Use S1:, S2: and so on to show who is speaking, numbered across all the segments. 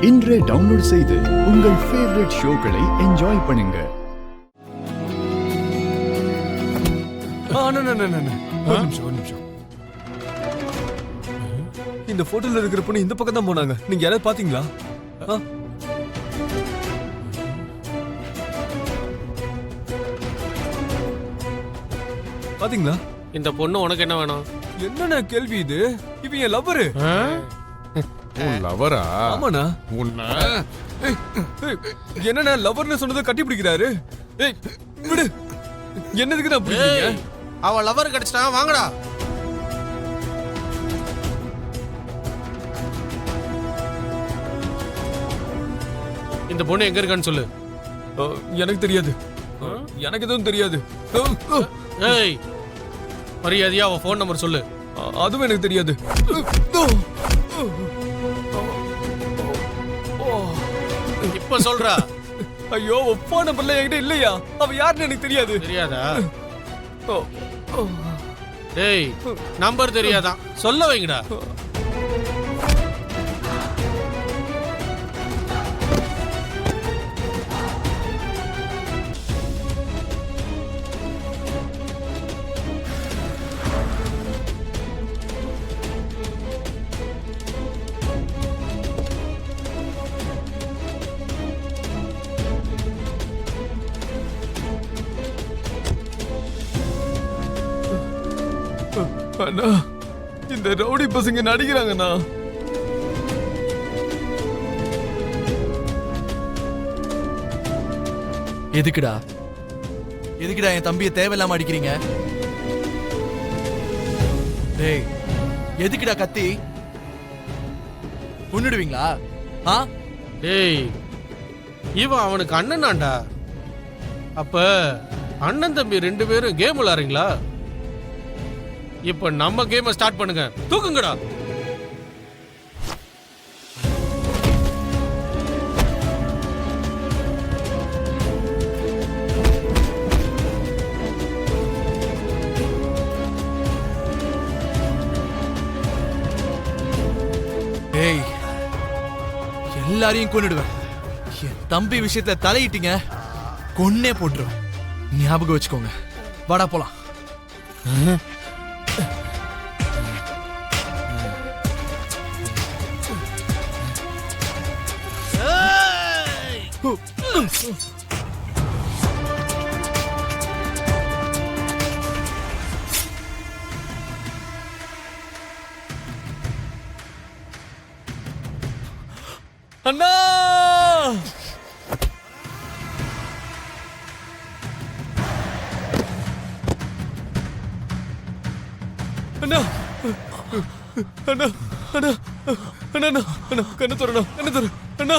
S1: இன்றே டவுன்லோட் செய்து உங்கள் ஃபேவரட் ஷோக்களை என்ஜாய் பண்ணுங்க.
S2: ஒரு நிமிஷம். இந்த போட்டோல இருக்கிற பொண்ணு இந்த பக்கம் தான் போனாங்க. நீங்க யாராவது பாத்தீங்களா? பாத்தீங்களா?
S3: இந்த பொண்ணு உனக்கு என்ன வேணும்?
S2: என்னண்ணா கேள்வி இது? இவன் என் லவ்வரு.
S4: உன் லவரா?
S2: ஆமாண்ணா.
S4: உன்ன
S2: என்னண்ணா லவர்னு சொன்னதை கட்டி பிடிக்கிறாரு? ஏய் விடு. என்னதுக்கு தான் பிடிக்கிறீங்க?
S3: அவ லவர் கிடைச்சிட்டான், வாங்கடா. இந்த பொண்ணு எங்க இருக்கான்னு சொல்லு.
S2: எனக்கு தெரியாது. எனக்கு எதுவும் தெரியாது.
S3: ஏய், மரியாதையா அவ ஃபோன் நம்பர் சொல்லு.
S2: அதுவும் எனக்கு தெரியாது.
S3: இப்ப சொல்றா.
S2: ஐயோ, ஃபோன் நம்பர்ல என்கிட்ட இல்லையா? அவ யாருன்னு எனக்கு தெரியாது.
S3: தெரியாதா? டேய், நம்பர் தெரியாதான், சொல்ல வைங்கடா.
S2: அண்ணா, இந்த ரவுடி பசங்க நடிக்கிறாங்கண்ணா.
S5: எதுக்குடா என் தம்பியை தேவையில்லாம அடிக்கிறீங்க? டேய், எதுக்குடா கத்தி? கொன்னுடுவீங்களா?
S3: டேய், இவன் அவனுக்கு அண்ணனாண்டா. அப்ப அண்ணன் தம்பி ரெண்டு பேரும் கேம் விளையாடுறீங்களா? இப்ப நம்ம கேமை ஸ்டார்ட் பண்ணுங்க. தூக்குங்கடா.
S5: டேய், எல்லாரையும் கொன்னுடுவேன். என் தம்பி விஷயத்துல தலையிட்டீங்க, கொன்னே போட்டுருவேன். ஞாபகம் வச்சுக்கோங்க. வாடா போலாம்.
S2: அண்ணா, அண்ணா, அண்ணா, அண்ணா, அண்ணா, அண்ணா, கண்ணு தரணும், கண்ணு தர, அண்ணா,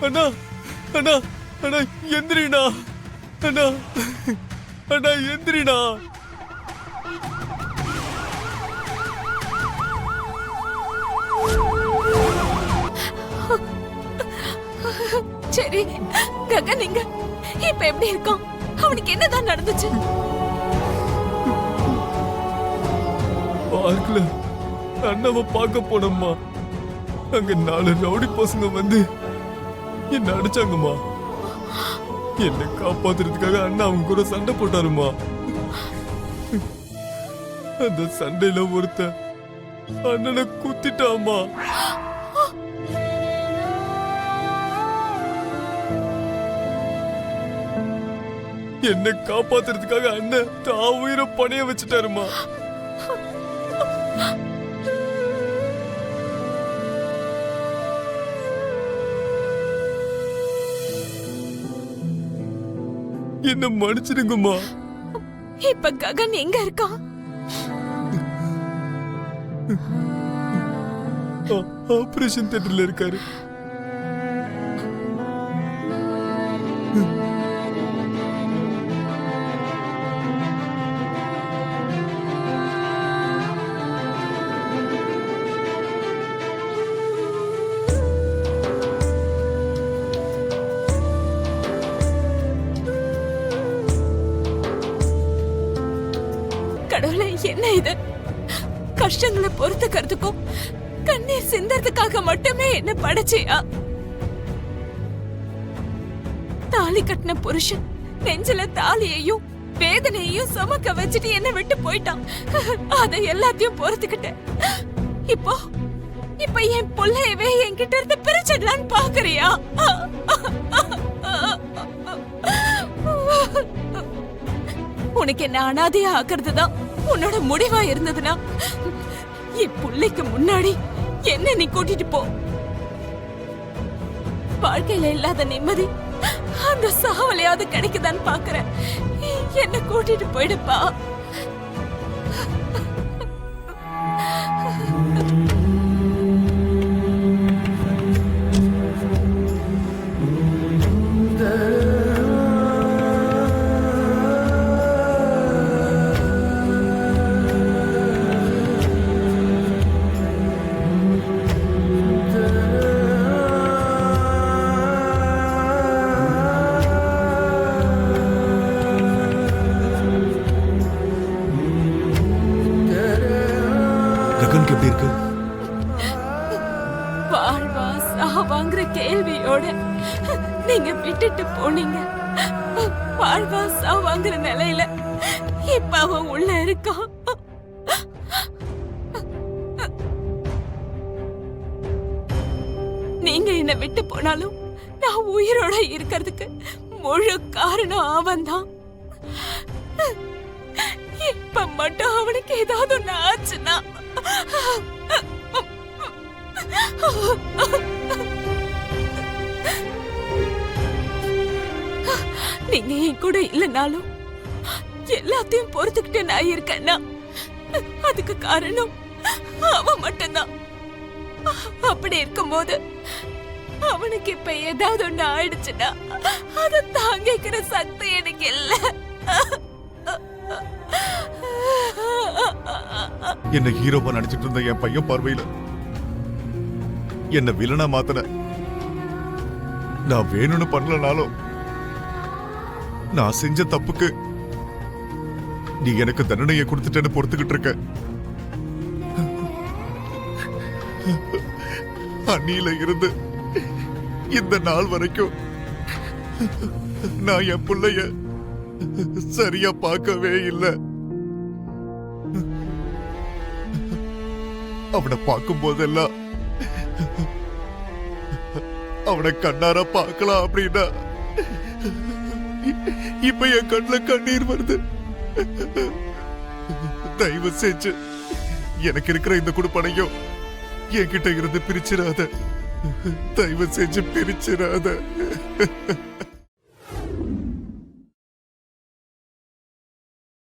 S2: அண்ணா, அண்ணா, அண்ணா, எந்திரிண்ணா, அண்ணா, அண்ணா, எந்திரிண்ணா.
S6: சரி ககன், நீங்க இப்ப எப்படி இருக்கோம்? அவனுக்கு என்னதான் நடந்துச்சு?
S2: பார்க்கல, அண்ணாவை பார்க்க போனோம்மா. அங்க 4 ரவுடி பசங்க வந்து என்ன அடிச்சாங்கம்மா. என்னை காப்பாத்துறதுக்காக அண்ணா அவங்க கூட சண்டை போட்டாருமா. அந்த சண்டையில ஒருத்தன் அண்ணனை குத்திட்டாமா. என்னை காப்பாத்துறதுக்காக அண்ணன் தான் உயிரை பணைய வச்சுட்டாருமா. என்ன மன்னிச்சிடுங்கம்மா.
S6: இப்ப ககன் எங்க இருக்கான்?
S2: ஆபரேஷன் தியேட்டர்ல இருக்காரு.
S6: கடவுளே, என்ன இது? கஷ்டங்களை பொறுத்துக்கிறதுக்கும் கண்ணீர் சிந்தறதுக்காக மட்டுமே என்ன படைச்சியா? தாலி கட்டின புருஷன் நெஞ்சில தாலியையும் வேதனையையும் சுமக்க வச்சுட்டு என்ன விட்டு போயிட்டான். அதை எல்லாத்தையும் பொறுத்துக்கிட்டேன். இப்போ இப்ப என் புள்ளையவே என்கிட்ட இருந்து பிரிச்சிடலான்னு பாக்குறியா? உனக்கு என்ன அனாதையா ஆக்குறதுதான் உன்னோட முடிவா இருந்ததுன்னா என் புள்ளைக்கு முன்னாடி என்ன நீ கூட்டிட்டு போ. வாழ்க்கையில இல்லாத நிம்மதி அந்த சாவலையாவது கிடைக்குதான்னு பாக்குறேன். என்ன கூட்டிட்டு போயிடுப்பா.
S5: ககனுக்கு எப்படி இருக்கு?
S6: வாழ்வா சாவாங்கிற கேள்வியோட நீங்க விட்டுட்டு போனீங்க. வாழ்வா சாவாங்கிற நிலையில இப்ப அவன் உள்ள இருக்கான். நீங்க என்ன விட்டு போனாலும் நான் உயிரோட இருக்கிறதுக்கு முழு காரணம் அவன் தான். இப்ப மட்டும் அவனுக்கு ஏதாவது ஒண்ணு ஆச்சுன்னா நீங்க என் கூட இல்லைனாலும் எல்லாத்தையும் பொறுத்துக்கிட்டு நான் இருக்கேன்னா அதுக்கு காரணம் அவன் மட்டும்தான். அப்படி இருக்கும்போது அவனுக்கு இப்ப ஏதாவது ஒண்ணு ஆயிடுச்சுன்னா அதை தாங்கிக்கிற சக்தி எனக்கு இல்ல.
S7: என்ன ஹீரோவா நடிச்சிட்டு இருந்த என் பையன் பார்வையில என்ன வில்லனா மாத்தன. நான் வேணும்னு பண்ணலனாலும் நான் செஞ்ச தப்புக்கு நீ எனக்கு தண்டனையை கொடுத்துட்டேன்னு பொறுத்துக்கிட்டு இருக்க. அன்னியில இருந்து இந்த நாள் வரைக்கும் நான் என் பிள்ளைய சரியா பார்க்கவே இல்லை. அவனை பார்க்கும் போதெல்லாம் அவனை கண்ணார பார்க்கலாம் அப்படின்னா இப்ப என் கண்ணுல கண்ணீர் வருது. தயவு செஞ்சு எனக்கு இருக்கிற இந்த குடுப்பனையும் என்கிட்ட இருந்து பிரிச்சிடாத. தயவு செஞ்சு பிரிச்சிடாத.